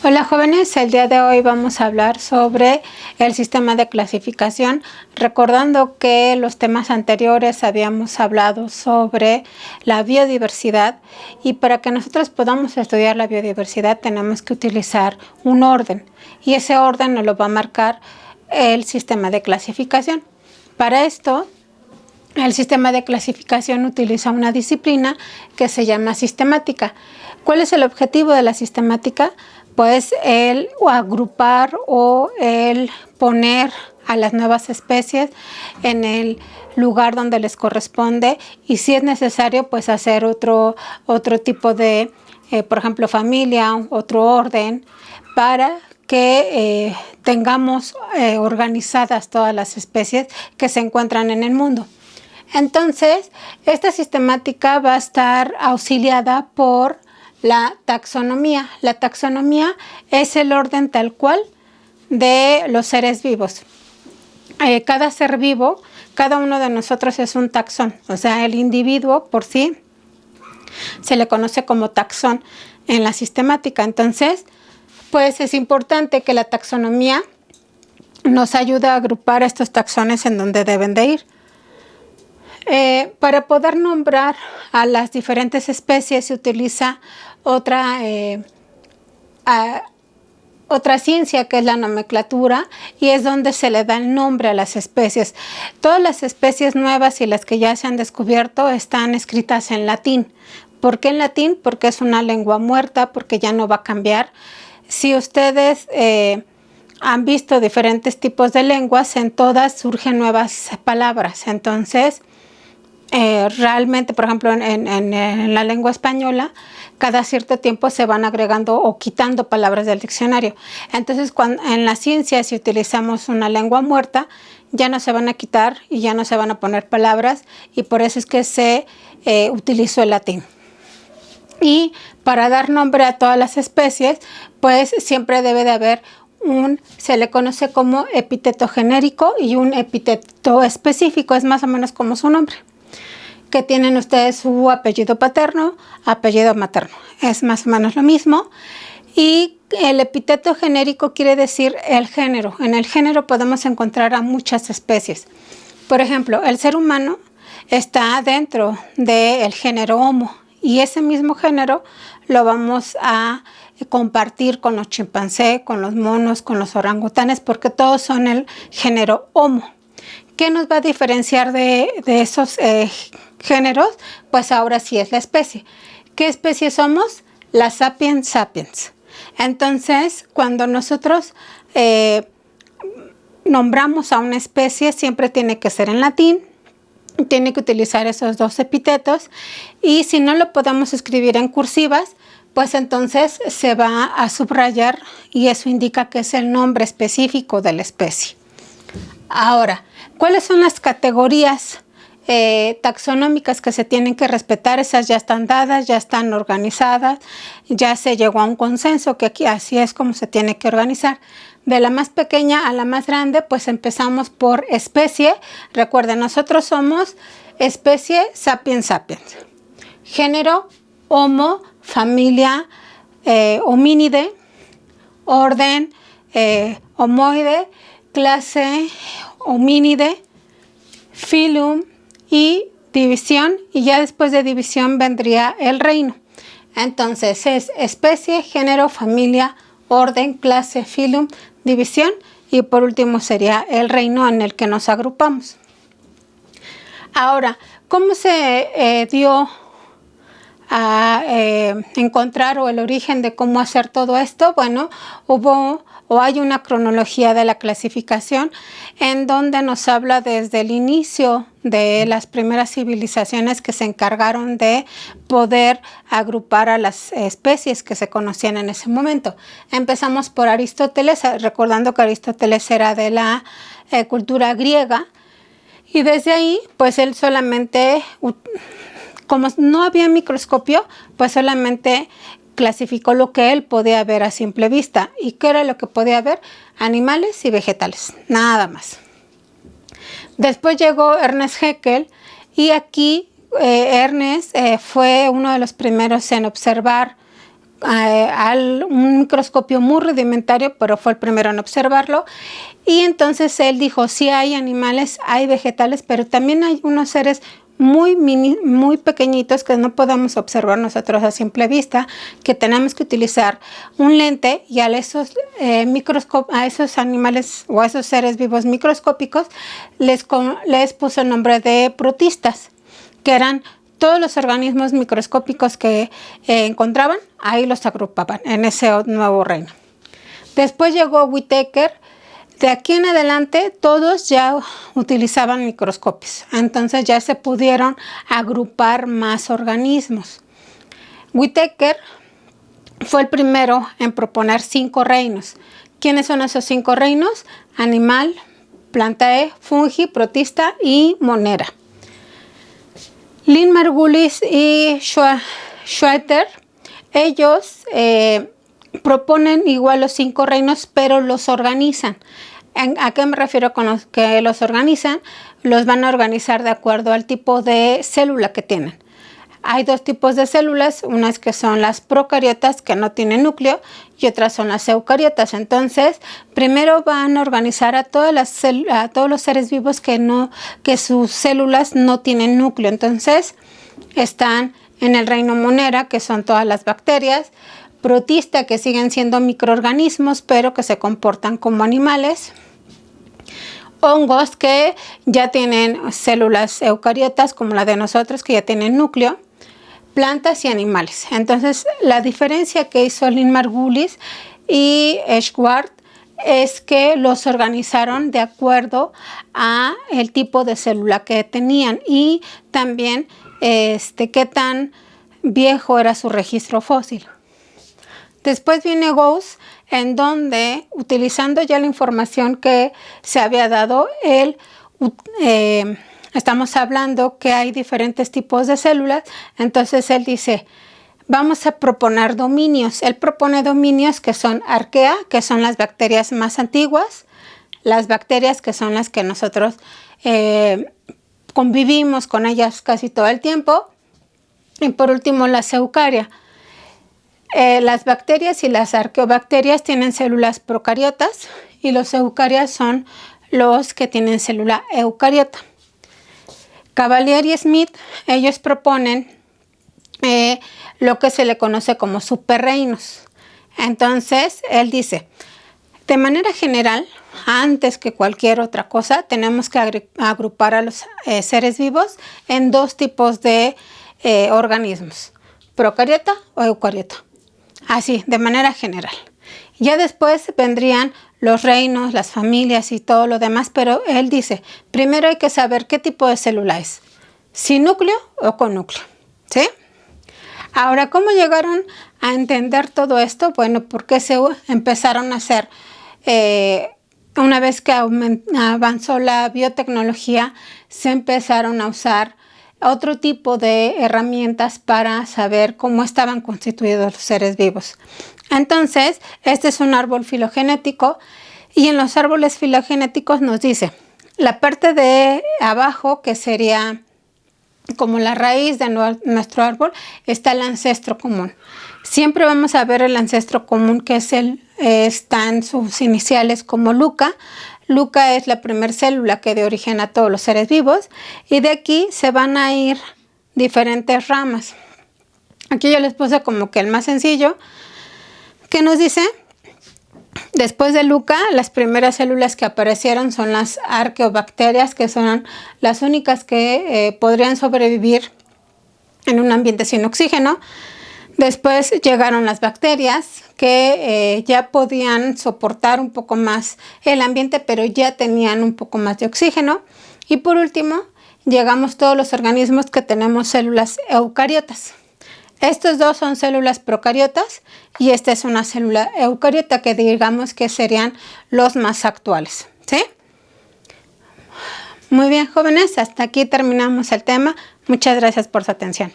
Hola jóvenes, el día de hoy vamos a hablar sobre el sistema de clasificación, recordando que los temas anteriores habíamos hablado sobre la biodiversidad y para que nosotros podamos estudiar la biodiversidad tenemos que utilizar un orden y ese orden nos lo va a marcar el sistema de clasificación. Para esto, el sistema de clasificación utiliza una disciplina que se llama sistemática. ¿Cuál es el objetivo de la sistemática? Pues el agrupar o el poner a las nuevas especies en el lugar donde les corresponde y si es necesario pues hacer otro tipo de, por ejemplo, familia, otro orden para que tengamos organizadas todas las especies que se encuentran en el mundo. Entonces, esta sistemática va a estar auxiliada por la taxonomía. La taxonomía es el orden tal cual de los seres vivos. Cada ser vivo, cada uno de nosotros es un taxón, o sea, el individuo por sí se le conoce como taxón en la sistemática. Entonces, pues es importante que la taxonomía nos ayude a agrupar estos taxones en donde deben de ir. Para poder nombrar a las diferentes especies se utiliza otra ciencia que es la nomenclatura y es donde se le da el nombre a las especies. Todas las especies nuevas y las que ya se han descubierto están escritas en latín. ¿Por qué en latín? Porque es una lengua muerta, porque ya no va a cambiar. Si ustedes han visto diferentes tipos de lenguas, en todas surgen nuevas palabras. Entonces, realmente, por ejemplo, en la lengua española, cada cierto tiempo se van agregando o quitando palabras del diccionario. Entonces, en la ciencia, si utilizamos una lengua muerta, ya no se van a quitar y ya no se van a poner palabras y por eso es que se utilizó el latín. Y para dar nombre a todas las especies, pues siempre debe de haber se le conoce como epíteto genérico y un epíteto específico, es más o menos como su nombre. Que tienen ustedes su apellido paterno, apellido materno. Es más o menos lo mismo. Y el epíteto genérico quiere decir el género. En el género podemos encontrar a muchas especies. Por ejemplo, el ser humano está dentro del género Homo y ese mismo género lo vamos a compartir con los chimpancés, con los monos, con los orangutanes, porque todos son el género Homo. ¿Qué nos va a diferenciar de esos géneros? Pues ahora sí es la especie. ¿Qué especie somos? La sapiens sapiens. Entonces, cuando nosotros nombramos a una especie, siempre tiene que ser en latín, tiene que utilizar esos dos epítetos y si no lo podemos escribir en cursivas, pues entonces se va a subrayar y eso indica que es el nombre específico de la especie. Ahora, ¿cuáles son las categorías taxonómicas que se tienen que respetar? Esas ya están dadas, ya están organizadas, ya se llegó a un consenso que aquí así es como se tiene que organizar. De la más pequeña a la más grande, pues empezamos por especie. Recuerden, nosotros somos especie sapiens sapiens. Género, Homo, familia, homínide, orden, homoide, clase, homínide, filum y división, y ya después de división vendría el reino. Entonces es especie, género, familia, orden, clase, filum, división y por último sería el reino en el que nos agrupamos. Ahora, ¿cómo se dio a encontrar o el origen de cómo hacer todo esto? Bueno, hay una cronología de la clasificación en donde nos habla desde el inicio de las primeras civilizaciones que se encargaron de poder agrupar a las especies que se conocían en ese momento. Empezamos por Aristóteles, recordando que Aristóteles era de la cultura griega y desde ahí pues él solamente, como no había microscopio, pues solamente clasificó lo que él podía ver a simple vista. ¿Y qué era lo que podía ver? Animales y vegetales, nada más. Después llegó Ernest Haeckel y aquí Ernest fue uno de los primeros en observar un microscopio muy rudimentario, pero fue el primero en observarlo. Y entonces él dijo, sí hay animales, hay vegetales, pero también hay unos seres muy pequeñitos que no podemos observar nosotros a simple vista, que tenemos que utilizar un lente, y a esos animales o a esos seres vivos microscópicos les puso el nombre de protistas, que eran todos los organismos microscópicos que encontraban, ahí los agrupaban en ese nuevo reino. Después llegó Whittaker. De aquí en adelante todos ya utilizaban microscopios, entonces ya se pudieron agrupar más organismos. Whittaker fue el primero en proponer 5 reinos. ¿Quiénes son esos 5 reinos? Animal, Plantae, Fungi, Protista y Monera. Lynn Margulis y Schroeder, ellos proponen igual los 5 reinos, pero los organizan. ¿A qué me refiero con los que los organizan? Los van a organizar de acuerdo al tipo de célula que tienen. Hay 2 tipos de células, unas que son las procariotas, que no tienen núcleo, y otras son las eucariotas. Entonces, primero van a organizar a todos los seres vivos que sus células no tienen núcleo. Entonces, están en el reino Monera, que son todas las bacterias, Protista, que siguen siendo microorganismos, pero que se comportan como animales, hongos, que ya tienen células eucariotas, como la de nosotros, que ya tienen núcleo, plantas y animales. Entonces, la diferencia que hizo Lynn Margulis y Schwartz es que los organizaron de acuerdo a el tipo de célula que tenían y también qué tan viejo era su registro fósil. Después viene Gauss, en donde, utilizando ya la información que se había dado, estamos hablando que hay diferentes tipos de células, entonces él dice, vamos a proponer dominios. Él propone dominios que son arquea, que son las bacterias más antiguas, las bacterias que son las que nosotros convivimos con ellas casi todo el tiempo, y por último las eucaria. Las bacterias y las arqueobacterias tienen células procariotas y los eucarias son los que tienen célula eucariota. Cavalier y Smith, ellos proponen lo que se le conoce como superreinos. Entonces, él dice, de manera general, antes que cualquier otra cosa, tenemos que agrupar a los seres vivos en 2 tipos de organismos, procariota o eucariota. Así, de manera general. Ya después vendrían los reinos, las familias y todo lo demás, pero él dice, primero hay que saber qué tipo de célula es, sin núcleo o con núcleo, ¿sí? Ahora, ¿cómo llegaron a entender todo esto? Bueno, porque se empezaron a hacer, una vez que avanzó la biotecnología, se empezaron a usar otro tipo de herramientas para saber cómo estaban constituidos los seres vivos. Entonces, este es un árbol filogenético y en los árboles filogenéticos nos dice, la parte de abajo, que sería como la raíz de nuestro árbol, está el ancestro común. Siempre vamos a ver el ancestro común, que está en sus iniciales como Luca. Luca es la primera célula que dio origen a todos los seres vivos y de aquí se van a ir diferentes ramas. Aquí yo les puse como que el más sencillo, que nos dice, después de Luca, las primeras células que aparecieron son las arqueobacterias, que son las únicas que podrían sobrevivir en un ambiente sin oxígeno. Después llegaron las bacterias, que ya podían soportar un poco más el ambiente, pero ya tenían un poco más de oxígeno. Y por último, llegamos todos los organismos que tenemos células eucariotas. Estos 2 son células procariotas y esta es una célula eucariota, que digamos que serían los más actuales, ¿sí? Muy bien, jóvenes, hasta aquí terminamos el tema. Muchas gracias por su atención.